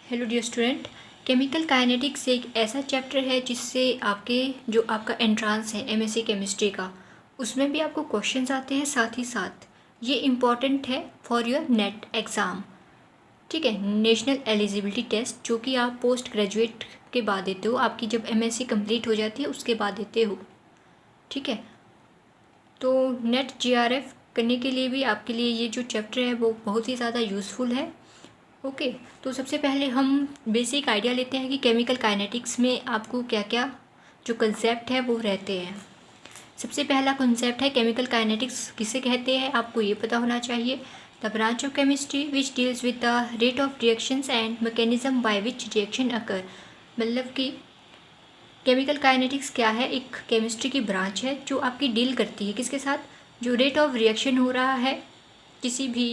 Hello dear student, chemical kinetics एक ऐसा chapter है जिससे आपका एंट्रांस है एमएससी केमिस्ट्री का, उसमें भी आपको क्वेश्चंस आते हैं। साथ ही साथ ये इम्पॉर्टेंट है फॉर योर नेट एग्ज़ाम, ठीक है, नेशनल एलिजिबिलिटी टेस्ट, जो कि आप पोस्ट ग्रेजुएट के बाद देते हो। आपकी जब एमएससी कंप्लीट हो जाती है उसके बाद देते हो, ठीक है। तो नेट जीआरएफ करने के लिए भी आपके लिए ये जो चैप्टर है वो बहुत ही ज़्यादा यूज़फुल है। ओके, तो सबसे पहले हम बेसिक आइडिया लेते हैं कि केमिकल काइनेटिक्स में आपको क्या क्या जो कंसेप्ट है वो रहते हैं। सबसे पहला कंसेप्ट है केमिकल काइनेटिक्स किसे कहते हैं, आपको ये पता होना चाहिए। The branch of chemistry which deals with the rate of reactions and mechanism by which reaction occur. मतलब कि केमिकल काइनेटिक्स क्या है, एक केमिस्ट्री की ब्रांच है जो आपकी डील करती है किसके साथ, जो रेट ऑफ रिएक्शन हो रहा है किसी भी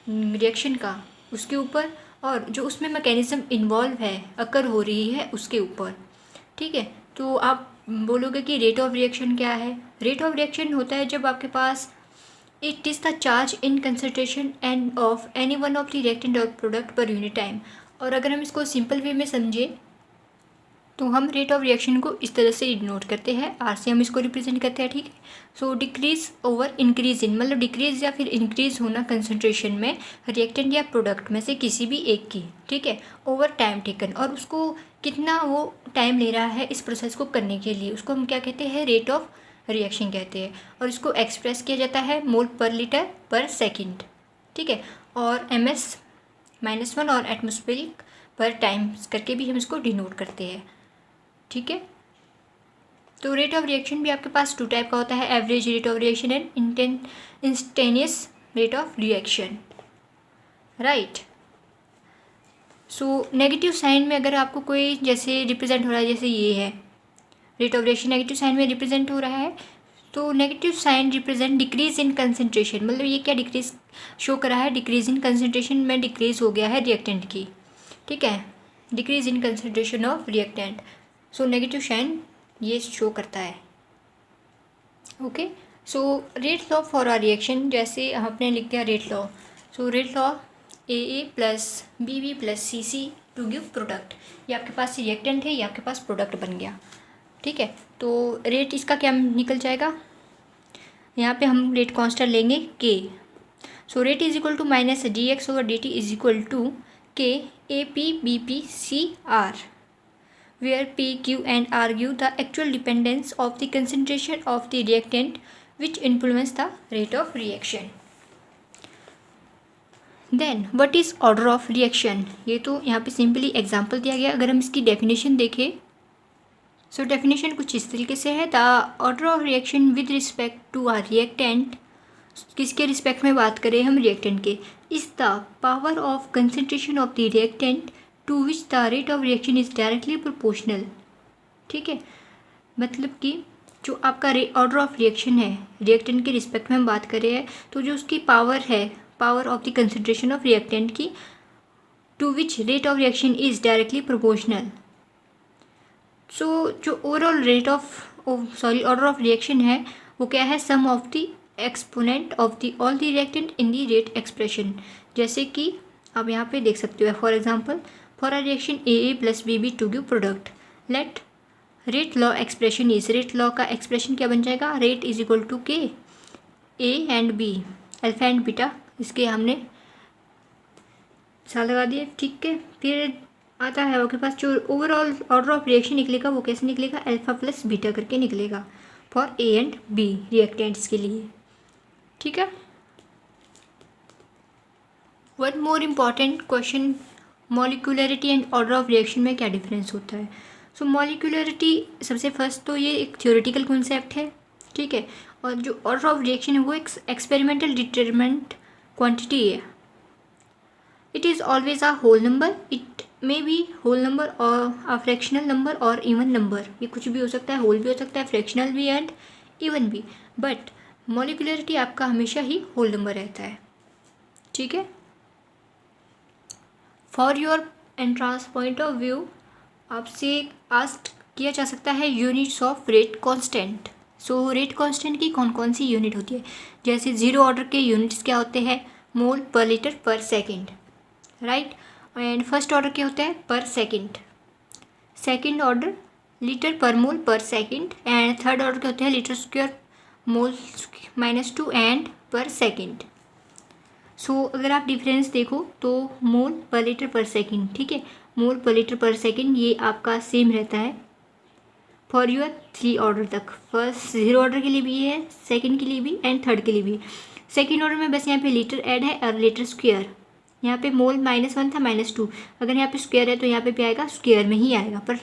रिएक्शन का उसके ऊपर, और जो उसमें मैकेनिज़्म इन्वॉल्व है, अकर हो रही है उसके ऊपर, ठीक है। तो आप बोलोगे कि रेट ऑफ रिएक्शन क्या है। रेट ऑफ रिएक्शन होता है जब आपके पास it is the charge in concentration and of any one of the reactant और प्रोडक्ट पर यूनिट टाइम। और अगर हम इसको सिंपल वे में समझें तो हम रेट ऑफ रिएक्शन को इस तरह से डिनोट करते हैं, आर से हम इसको रिप्रेजेंट करते हैं, ठीक है। सो डिक्रीज ओवर इंक्रीज इन, मतलब डिक्रीज या फिर इंक्रीज होना कंसंट्रेशन में रिएक्टेंट या प्रोडक्ट में से किसी भी एक की, ठीक है, ओवर टाइम टेकन, और उसको कितना वो टाइम ले रहा है इस प्रोसेस को करने के लिए, उसको हम क्या कहते हैं, रेट ऑफ रिएक्शन कहते हैं। और इसको एक्सप्रेस किया जाता है मोल पर लीटर पर सेकेंड, ठीक है, और -1 और एटमोस्फेरिक पर टाइम करके भी हम इसको डिनोट करते हैं, ठीक है। तो रेट ऑफ रिएक्शन भी आपके पास 2 टाइप का होता है, average rate of reaction and instantaneous rate of reaction, right. So negative sign में अगर आपको कोई जैसे रिप्रेजेंट हो रहा है, जैसे ये है rate of reaction negative sign में रिप्रेजेंट हो रहा है, तो negative sign represent decrease in concentration, मतलब ये क्या डिक्रीज शो कर रहा है, डिक्रीज इन कंसंट्रेशन में डिक्रीज हो गया है रिएक्टेंट की, ठीक है, decrease in concentration of reactant. So negative sign ये शो करता है, okay. So rate law for a reaction, जैसे हमने लिख दिया rate law. So rate law AA plus BB plus CC to give product, ये आपके पास रिएक्टेंट है, ये आपके पास प्रोडक्ट बन गया, ठीक है। तो रेट इसका क्या निकल जाएगा, यहाँ पे हम रेट कांस्टेंट लेंगे K। So rate is equal to minus dx over dt is equal to K AP BP CR, where P, Q and R give the actual dependence of the concentration of the reactant which influence the rate of reaction. Then what is order of reaction? ये तो यहाँ पे simply example दिया गया। अगर हम इसकी definition देखें, सो डेफिनेशन कुछ इस तरीके से है, the order of reaction with respect to R reactant, किसके रिस्पेक्ट में बात करें हम, रिएक्टेंट के, is the power of concentration of the reactant to which the rate of reaction is directly proportional, ठीक है। मतलब कि जो आपका ऑर्डर ऑफ रिएक्शन है, रिएक्टेंट के रिस्पेक्ट में हम बात कर रहे हैं, तो जो उसकी पावर है, power of the concentration of reactant की, to which rate of reaction is directly proportional. So जो overall rate of order of reaction है वो क्या है, sum of the exponent of the all the reactant in the rate expression. जैसे कि आप यहाँ पे देख सकते हो, for example for a reaction AA plus BB to give product, let rate law expression is, rate law का expression क्या बन जाएगा, rate is equal to K A and B, alpha and beta, इसके हमने साल लगा दिए, ठीक है। फिर आता है आपके पास जो ओवरऑल ऑर्डर ऑफ रिएक्शन निकलेगा वो कैसे निकलेगा, अल्फा प्लस बीटा करके निकलेगा for A and B reactants के लिए, ठीक है। One more important question, molecularity and order of reaction में क्या डिफरेंस होता है। सो मॉलिक्यूलरिटी सबसे फर्स्ट तो ये एक थ्योरेटिकल कॉन्सेप्ट है, ठीक है, और जो ऑर्डर ऑफ रिएक्शन है वो एक एक्सपेरिमेंटल डिटरमिनेंट क्वांटिटी है। It is always a whole number, it may be whole number और अ फ्रैक्शनल नंबर और इवन नंबर, ये कुछ भी हो सकता है, होल भी हो सकता है, फ्रैक्शनल भी एंड इवन भी, बट मॉलिक्यूलरिटी आपका हमेशा ही होल नंबर रहता है, ठीक है। For your entrance point of view आपसे आस्क किया जा सकता है units of rate constant. So rate constant की कौन कौन सी यूनिट होती है, जैसे जीरो ऑर्डर के यूनिट्स क्या होते हैं, मोल पर लीटर पर second, right. And first order क्या होता है पर सेकंड, सेकंड ऑर्डर लीटर पर मोल पर सेकंड, एंड थर्ड ऑर्डर क्या होता है लीटर स्क्वायर मोल -2 एंड पर सेकंड। सो अगर आप डिफरेंस देखो तो मोल पर लीटर पर सेकंड, ठीक है, मोल पर लीटर पर सेकंड ये आपका सेम रहता है फॉर योर 3 ऑर्डर तक। फर्स्ट 0 ऑर्डर के लिए भी है, सेकंड के लिए भी एंड थर्ड के लिए भी। सेकंड ऑर्डर में बस यहाँ पे लीटर ऐड है और लीटर स्क्वायर, यहाँ पे मोल -1 था -2, अगर यहाँ पे स्क्वायर है तो यहाँ पे भी आएगा स्क्वायर में ही आएगा पर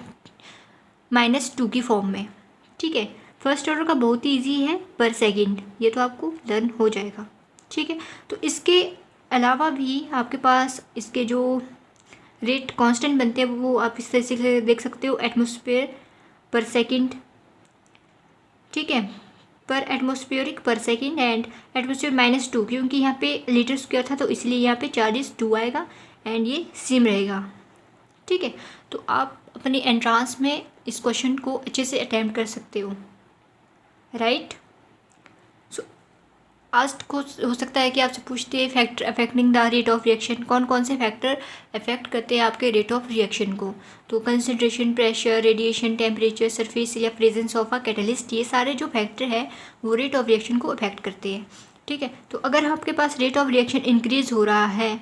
-2 की फॉर्म में, ठीक है। फर्स्ट ऑर्डर का बहुत ही ईजी है पर सेकंड, ये तो आपको लर्न हो जाएगा, ठीक है। तो इसके अलावा भी आपके पास इसके जो रेट कांस्टेंट बनते हैं वो आप इस तरह से देख सकते हो, एटमॉस्फेयर पर सेकंड, ठीक है, पर एटमॉस्फेरिक पर सेकंड एंड एटमॉस्फेयर -2, क्योंकि यहाँ पे लीटर स्क्वायर था तो इसलिए यहाँ पे चार्जेस 2 आएगा एंड ये सेम रहेगा, ठीक है। तो आप अपने एंट्रांस में इस क्वेश्चन को अच्छे से अटैम्प्ट कर सकते हो, राइट। सो आज हो सकता है कि आपसे पूछते हैं factor affecting the rate of reaction, कौन कौन से फैक्टर अफेक्ट करते हैं आपके रेट ऑफ रिएक्शन को। तो concentration, pressure, radiation, temperature, surface या प्रेजेंस ऑफ अ कैटलिस्ट, ये सारे जो फैक्टर है वो रेट ऑफ रिएक्शन को अफेक्ट करते हैं, ठीक है। तो अगर आपके पास रेट ऑफ रिएक्शन इंक्रीज हो रहा है,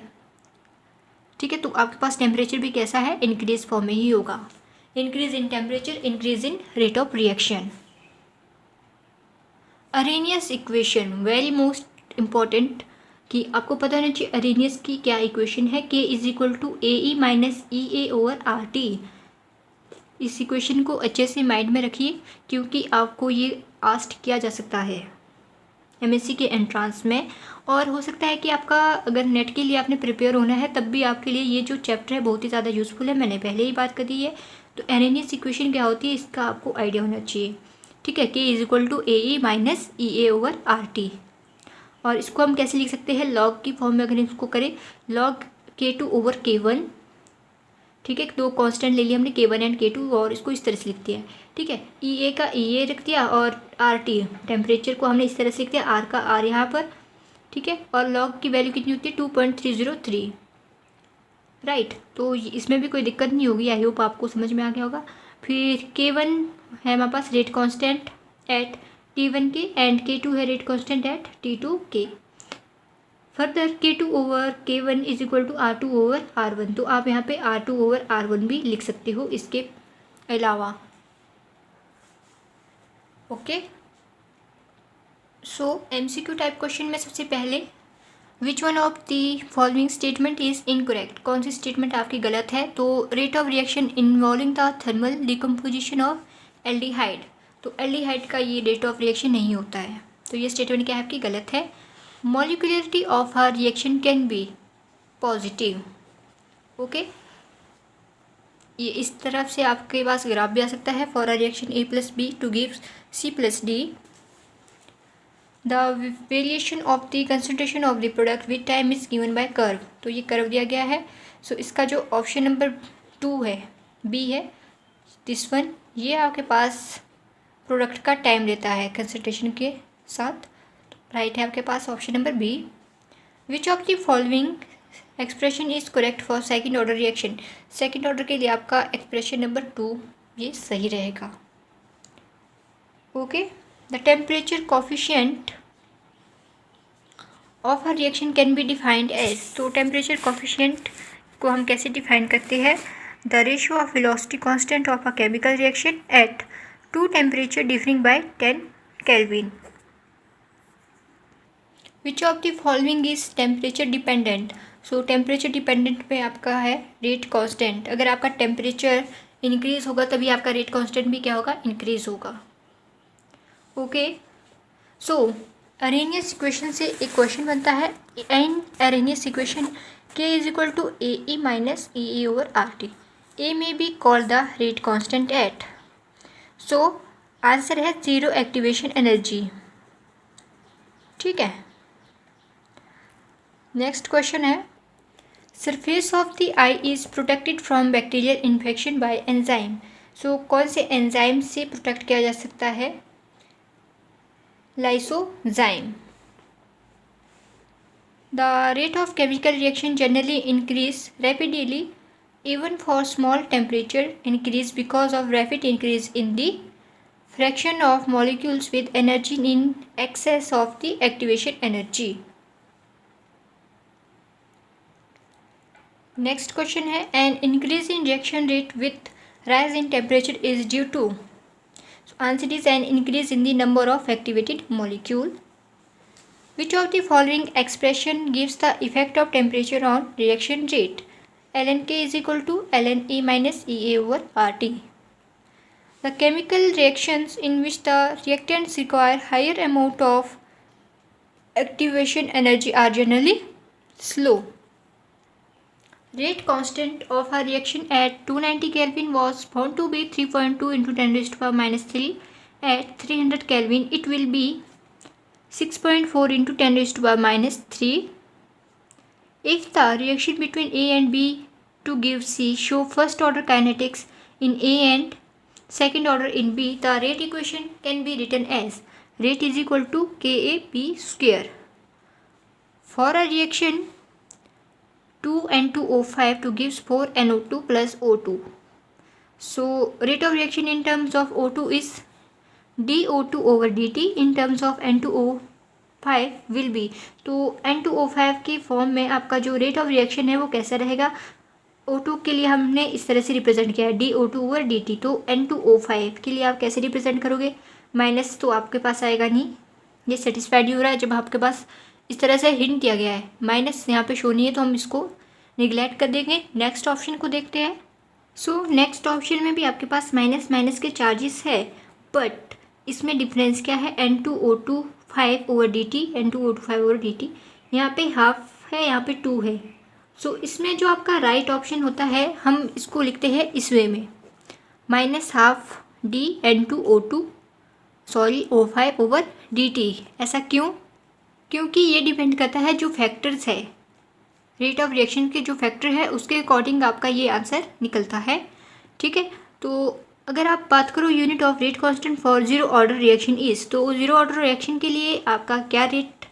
ठीक है, तो आपके पास टेम्परेचर भी कैसा है, इंक्रीज फॉर्म में ही होगा। Increase in temperature, increase in rate of reaction. Arrhenius equation very most important, कि आपको पता होना चाहिए अरेनियस की क्या इक्वेशन है, K = AE - EA/RT। इस इक्वेशन को अच्छे से माइंड में रखिए क्योंकि आपको ये आस्क्ड किया जा सकता है MSc के एंट्रांस में, और हो सकता है कि आपका अगर नेट के लिए आपने प्रिपेयर होना है तब भी आपके लिए ये जो चैप्टर है बहुत ही ज़्यादा यूज़फुल है। मैंने पहले ही बात कर दी है। तो अरेनियस इक्वेशन क्या होती है इसका आपको आइडिया होना चाहिए, ठीक है। K = AE - EA/RT। और इसको हम कैसे लिख सकते हैं, लॉग की फॉर्म में अगर इसको करें, लॉग K2/K1, ठीक है। 2 कांस्टेंट ले लिया हमने K1 एंड K2 और इसको इस तरह से लिख दिया, ठीक है। EA का EA रख दिया और RT टेम्परेचर को हमने इस तरह से लिख दिया, R का R यहाँ पर, ठीक है। और लॉग की वैल्यू कितनी होती है 2.303, राइट। तो इसमें भी कोई दिक्कत नहीं होगी, आई होप आपको समझ में आ गया होगा। फिर K1 है हमारे पास रेट कांस्टेंट एट T1 के एंड K2 है रेट कांस्टेंट एट T2 के। फर्दर K2/K1 = R2/R1, तो आप यहाँ पे R2/R1 भी लिख सकते हो इसके अलावा, ओके। सो MCQ टाइप क्वेश्चन में सबसे पहले which one of the following statement is incorrect, कौन सी स्टेटमेंट आपकी गलत है। तो rate of reaction involving the thermal decomposition of aldehyde, तो एल्डिहाइड का ये रेट ऑफ रिएक्शन नहीं होता है, तो ये स्टेटमेंट क्या है आपकी गलत है। Molecularity of a reaction can B positive, okay. ये इस तरफ से आपके पास ग्राफ भी आ सकता है, for a reaction A + B to give C + D the variation of the concentration of the product with time is given by curve, तो ये कर्व दिया गया है। सो इसका जो ऑप्शन नंबर 2 है, B है दिस वन, ये आपके पास प्रोडक्ट का टाइम देता है कंसंट्रेशन के साथ, राइट है आपके पास option number B। Which of the following expression is correct for second order reaction, second order के लिए आपका एक्सप्रेशन नंबर 2 ये सही रहेगा, okay. The temperature coefficient of a reaction can be defined as, तो टेम्परेचर कोफिशिएंट को हम कैसे डिफाइन करते हैं, the ratio of velocity constant of a chemical reaction at 2 temperature differing by 10 kelvin. Which of the following is temperature dependent, so temperature dependent में आपका है rate constant, अगर आपका टेम्परेचर इंक्रीज होगा तभी आपका रेट कांस्टेंट भी क्या होगा, इंक्रीज होगा, ओके। सो अरेनियस इक्वेशन से एक क्वेश्चन बनता है, इन Arrhenius equation K = AE - EA/RT, A may be called the rate constant at, so answer है 0 एक्टिवेशन एनर्जी, ठीक है। नेक्स्ट क्वेश्चन है, surface of the eye is protected from bacterial infection by enzyme, so कौन से enzyme से protect किया जा सकता है, lysozyme, the rate of chemical reaction generally increase rapidly even for small temperature increase because of rapid increase in the fraction of molecules with energy in excess of the activation energy. Next question है an increase in reaction rate with rise in temperature is due to. So answer is an increase in the number of activated molecule. Which of the following expression gives the effect of temperature on reaction rate? ln K is equal to ln E minus EA over RT. The chemical reactions in which the reactants require higher amount of activation energy are generally slow. Rate constant of a reaction at 290 Kelvin was found to be 3.2 into 10 raised to the power minus 3. At 300 Kelvin it will be 6.4 into 10 raised to the power minus 3. If the reaction between A and B to give C show first order kinetics in A and second order in B, the rate equation can be written as rate is equal to KAP square. For a reaction 2N2O5 to gives 4NO2 plus O2. So rate of reaction in terms of O2 is dO2 over dt, in terms of N2O5 will be, तो N2O5 की form में आपका जो rate of reaction है वो कैसा रहेगा? O2 के लिए हमने इस तरह से रिप्रेजेंट किया है dO2 ओवर dt, तो N2O5 के लिए आप कैसे रिप्रेजेंट करोगे? माइनस तो आपके पास आएगा नहीं, ये सेटिस्फाइड ही हो रहा है जब आपके पास इस तरह से हिंट दिया गया है। माइनस यहाँ पे शो नहीं है तो हम इसको निगलेक्ट कर देंगे। नेक्स्ट ऑप्शन को देखते हैं। सो नेक्स्ट ऑप्शन में भी आपके पास माइनस माइनस के चार्जेस है, बट इसमें डिफरेंस क्या है? N2O25 over dt, N2O25 over dt, यहाँ पे हाफ है, यहाँ पे 2 है। सो इसमें जो आपका राइट ऑप्शन होता है हम इसको लिखते हैं इस वे में, minus half D N2O2 O5 over dt। ऐसा क्यों? क्योंकि ये डिपेंड करता है जो फैक्टर्स है, रेट ऑफ रिएक्शन के जो फैक्टर है उसके अकॉर्डिंग आपका ये आंसर निकलता है। ठीक है, तो अगर आप बात करो unit of rate constant for zero order reaction is, तो जीरो ऑर्डर रिएक्शन के लिए आपका क्या रेट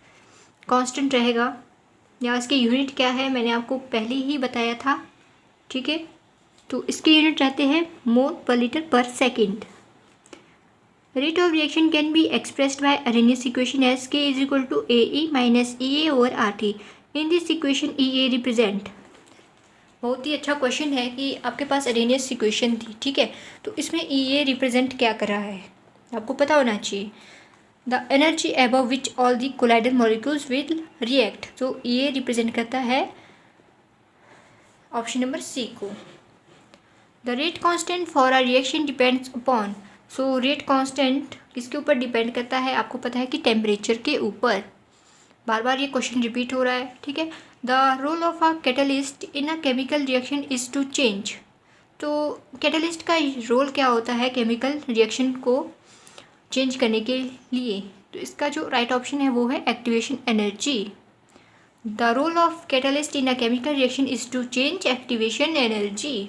कांस्टेंट रहेगा या इसके यूनिट क्या है मैंने आपको पहले ही बताया था। ठीक है, तो इसके यूनिट रहते हैं मोल पर लीटर पर second. Rate of reaction can be expressed by Arrhenius equation as K is equal to AE minus EA over RT। In this equation EA represent, बहुत ही अच्छा क्वेश्चन है कि आपके पास अरेनियस इक्वेशन थी। ठीक है, तो इसमें EA रिप्रेजेंट क्या कर रहा है आपको पता होना चाहिए। The energy above which all the colloidal molecules will react, तो EA रिप्रेजेंट करता है ऑप्शन नंबर सी को। The rate constant for a reaction depends upon, so rate constant किसके ऊपर डिपेंड करता है? आपको पता है कि टेम्परेचर के ऊपर। बार बार ये क्वेश्चन रिपीट हो रहा है। ठीक है, the role of a catalyst in a chemical reaction is to change, तो कैटलिस्ट का रोल क्या होता है केमिकल रिएक्शन को चेंज करने के लिए? तो इसका जो राइट ऑप्शन है वो है activation energy. The role of catalyst in a chemical reaction is to change activation energy.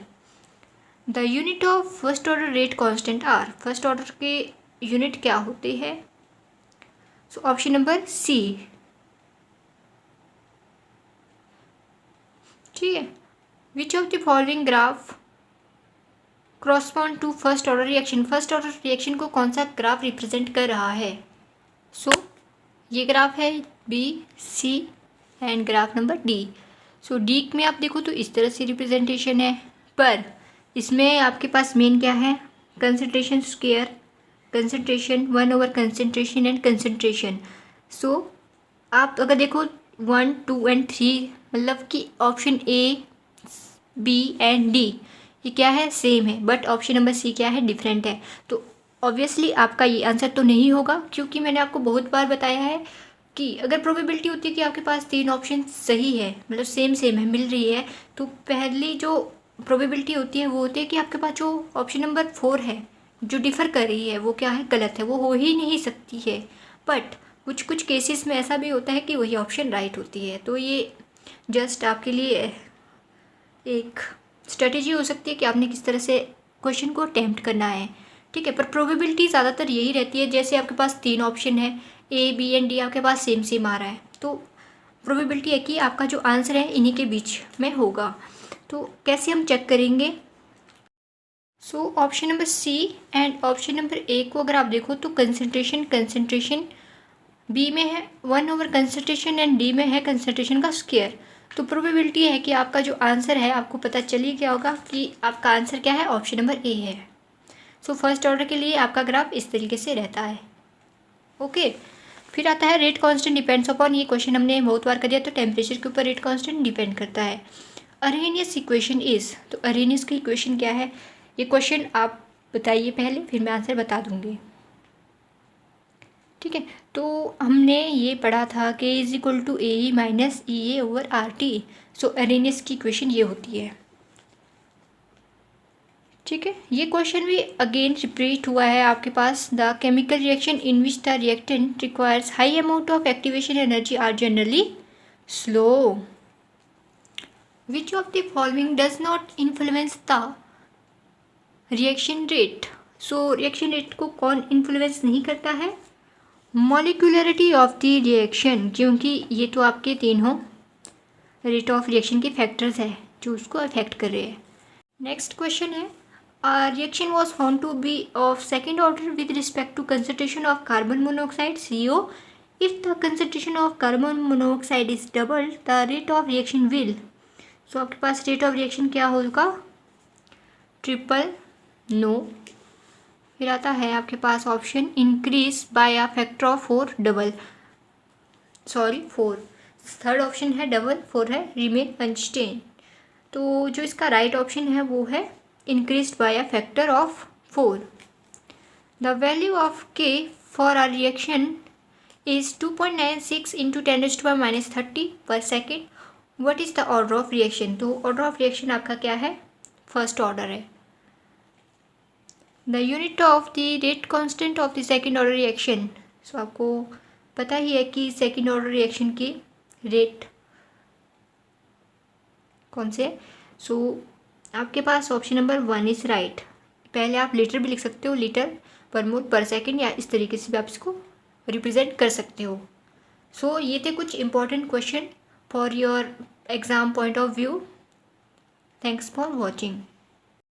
The unit of first order rate constant are, first order के यूनिट क्या होते हैं? So option number C. ठीक है, which of the following graph correspond to first order reaction, first order reaction को कौन सा graph represent कर रहा है? सो ये ग्राफ है BC and graph number D। So D में आप देखो तो इस तरह से रिप्रेजेंटेशन है, पर इसमें आपके पास मेन क्या है? Concentration square, concentration 1 over concentration and concentration. So आप अगर देखो 1, 2 एंड 3 मतलब कि option A, B and D ये क्या है? सेम है, बट ऑप्शन नंबर सी क्या है? डिफरेंट है। तो ऑब्वियसली आपका ये आंसर तो नहीं होगा, क्योंकि मैंने आपको बहुत बार बताया है कि अगर प्रोबेबिलिटी होती है कि आपके पास 3 ऑप्शन सही है, मतलब सेम है, मिल रही है, तो पहली जो प्रोबेबिलिटी होती है वो होती है कि आपके पास जो ऑप्शन नंबर 4 है जो डिफ़र कर रही है वो क्या है? गलत है, वो हो ही नहीं सकती है। बट कुछ कुछ केसेस में ऐसा भी होता है कि वही ऑप्शन राइट होती है। तो ये जस्ट आपके लिए एक स्ट्रेटेजी हो सकती है कि आपने किस तरह से क्वेश्चन को अटेम्प्ट करना है। ठीक है, पर प्रोबेबिलिटी ज़्यादातर यही रहती है, जैसे आपके पास 3 ऑप्शन है A, B एंड D, आपके पास सेम आ रहा है, तो प्रोबेबिलिटी है कि आपका जो आंसर है इन्हीं के बीच में होगा। तो कैसे हम चेक करेंगे? So option number C and option number A को अगर आप देखो तो कंसंट्रेशन बी में है 1/, कंसंट्रेशन एंड डी में है कंसंट्रेशन का स्क्वायर। तो प्रोबेबिलिटी है कि आपका जो आंसर है, आपको पता चल ही गया होगा कि आपका आंसर क्या है, ऑप्शन नंबर ए है। सो फर्स्ट ऑर्डर के लिए आपका ग्राफ इस तरीके से रहता है। ओके, फिर आता है रेट कांस्टेंट डिपेंड्स अपॉन। ये क्वेश्चन हमने बहुत बार कर दिया, तो टेम्परेचर के ऊपर रेट कांस्टेंट डिपेंड करता है। अरेनियस इक्वेशन इज, तो अरेनियस की इक्वेशन क्या है? ये क्वेश्चन आप बताइए पहले, फिर मैं आंसर बता दूंगी। ठीक है, तो हमने ये पढ़ा था कि is equal to A minus E A over R T. So Arrhenius की इक्वेशन ये होती है। ठीक है, ये क्वेश्चन भी अगेन रिपीट हुआ है आपके पास। The chemical reaction in which the reactant requires high amount of activation energy are generally slow. Which of the following does not influence the reaction rate. So reaction rate को कौन influence नहीं करता है? Molecularity of the reaction, क्योंकि ये तो आपके तीनों रेट ऑफ रिएक्शन के फैक्टर्स है जो उसको अफेक्ट कर रहे हैं। नेक्स्ट क्वेश्चन है, reaction was found to be of second order with respect to concentration of carbon monoxide CO। If the concentration of carbon monoxide is double the rate of reaction will. So आपके पास rate of reaction क्या होगा? Triple no. फिर आता है आपके पास option increase by a factor of 4 double, sorry 4। Third option है डबल, 4 है रिमेन अनचेंज। तो जो इसका राइट ऑप्शन है वो है increase by a factor of 4। The value of K for a reaction is 2.96 into 10⁻³ per second. What is the order of reaction? तो order of reaction आपका क्या है? फर्स्ट ऑर्डर है। The unit of the rate constant of the second order reaction. So आपको पता ही है कि सेकेंड ऑर्डर रिएक्शन की रेट कौन से? सो आपके पास ऑप्शन नंबर 1 इज़ राइट। पहले आप लीटर भी लिख सकते हो, लीटर पर मोल पर सेकेंड, या इस तरीके से भी आप इसको रिप्रेजेंट कर सकते हो। सो ये थे कुछ important question for your exam point of view. Thanks for watching.